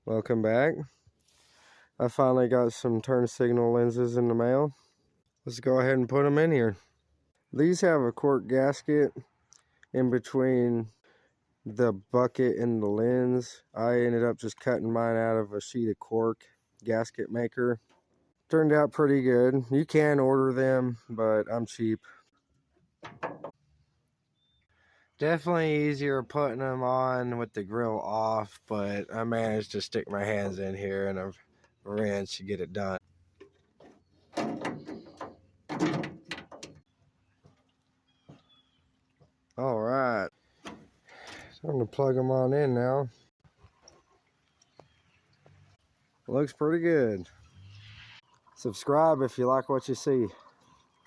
Welcome back. I finally got some turn signal lenses in the mail. Let's go ahead and put them in here. These have a cork gasket in between the bucket and the lens. I ended up just cutting mine out of a sheet of cork gasket maker. Turned out pretty good. You can order them, but I'm cheap. Definitely easier putting them on with the grill off, but I managed to stick my hands in here and a wrench to get it done. All right, time to plug them on in now. Looks pretty good. Subscribe if you like what you see.